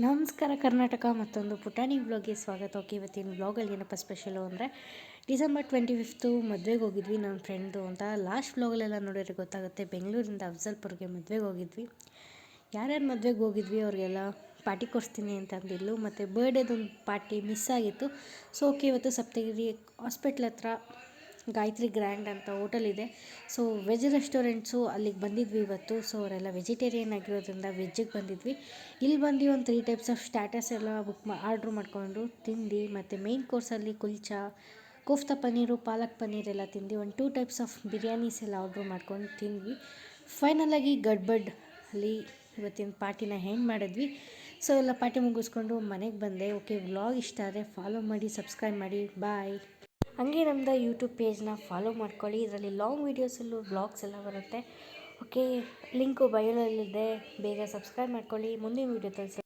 ನಮಸ್ಕಾರ ಕರ್ನಾಟಕ, ಮತ್ತೊಂದು ಪುಟಾಣಿ ವ್ಲಾಗ್ಗೆ ಸ್ವಾಗತ. ಓಕೆ, ಇವತ್ತಿನ ವ್ಲಾಗಲ್ಲಿ ಏನಪ್ಪ ಸ್ಪೆಷಲು ಅಂದರೆ ಡಿಸೆಂಬರ್ 25 ಮದುವೆಗೆ ಹೋಗಿದ್ವಿ ನನ್ನ ಫ್ರೆಂಡ್ದು ಅಂತ. ಲಾಸ್ಟ್ ವ್ಲಾಗಲ್ಲೆಲ್ಲ ನೋಡಿದ್ರೆ ಗೊತ್ತಾಗುತ್ತೆ. ಬೆಂಗಳೂರಿಂದ ಅಫ್ಜಲ್ಪುರ್ಗೆ ಮದುವೆಗೆ ಹೋಗಿದ್ವಿ. ಯಾರ್ಯಾರು ಮದುವೆಗೆ ಹೋಗಿದ್ವಿ ಅವ್ರಿಗೆಲ್ಲ ಪಾರ್ಟಿ ಕೊಡಿಸ್ತೀನಿ ಅಂತ ಅಂದಿದ್ಲು. ಮತ್ತು ಬರ್ಡೇದೊಂದು ಪಾರ್ಟಿ ಮಿಸ್ ಆಗಿತ್ತು. ಸೊ ಓಕೆ, ಇವತ್ತು ಸಪ್ತಗಿರಿ ಹಾಸ್ಪಿಟ್ಲ್ ಹತ್ರ ಗಾಯತ್ರಿ ಗ್ರ್ಯಾಂಡ್ ಅಂತ ಹೋಟೆಲ್ ಇದೆ. ಸೊ ವೆಜ್ ರೆಸ್ಟೋರೆಂಟ್ಸು ಅಲ್ಲಿಗೆ ಬಂದಿದ್ವಿ ಇವತ್ತು. ಸೊ ಅವರೆಲ್ಲ ವೆಜಿಟೇರಿಯನ್ ಆಗಿರೋದ್ರಿಂದ ವೆಜ್ಜಿಗೆ ಬಂದಿದ್ವಿ. ಇಲ್ಲಿ ಬಂದು ಒಂದು 3 ಟೈಪ್ಸ್ ಆಫ್ ಸ್ಟಾಟಸ್ ಎಲ್ಲ ಆರ್ಡ್ರ್ ಮಾಡಿಕೊಂಡು ತಿಂದು, ಮತ್ತು ಮೇಯ್ನ್ ಕೋರ್ಸಲ್ಲಿ ಕುಲ್ಚಾ, ಕೋಫ್ತಾ ಪನ್ನೀರು, ಪಾಲಕ್ ಪನ್ನೀರ್ ಎಲ್ಲ ತಿಂದು, ಒಂದು 2 ಟೈಪ್ಸ್ ಆಫ್ ಬಿರಿಯಾನೀಸ್ ಎಲ್ಲ ಆರ್ಡ್ರ್ ಮಾಡ್ಕೊಂಡು ತಿಂದ್ವಿ. ಫೈನಲಾಗಿ ಗಡ್ಬಡ್ ಅಲ್ಲಿ ಇವತ್ತಿನ ಪಾರ್ಟಿನ ಹೆಂಡ್ ಮಾಡಿದ್ವಿ. ಸೊ ಎಲ್ಲ ಪಾರ್ಟಿ ಮುಗಿಸ್ಕೊಂಡು ಮನೆಗೆ ಬಂದೆ. ಓಕೆ, ವ್ಲಾಗ್ ಇಷ್ಟ ಆದರೆ ಫಾಲೋ ಮಾಡಿ, ಸಬ್ಸ್ಕ್ರೈಬ್ ಮಾಡಿ, ಬಾಯ್. ಹಾಗೆ ನಮ್ಮದು ಯೂಟ್ಯೂಬ್ ಪೇಜ್ನ ಫಾಲೋ ಮಾಡ್ಕೊಳ್ಳಿ. ಇದರಲ್ಲಿ ಲಾಂಗ್ ವೀಡಿಯೋಸಲ್ಲೂ ವ್ಲಾಗ್ಸ್ ಎಲ್ಲ ಬರುತ್ತೆ. ಓಕೆ, ಲಿಂಕು ಬಯೋಲಲ್ಲಿದೆ, ಬೇಗ ಸಬ್ಸ್ಕ್ರೈಬ್ ಮಾಡ್ಕೊಳ್ಳಿ. ಮುಂದಿನ ವೀಡಿಯೋ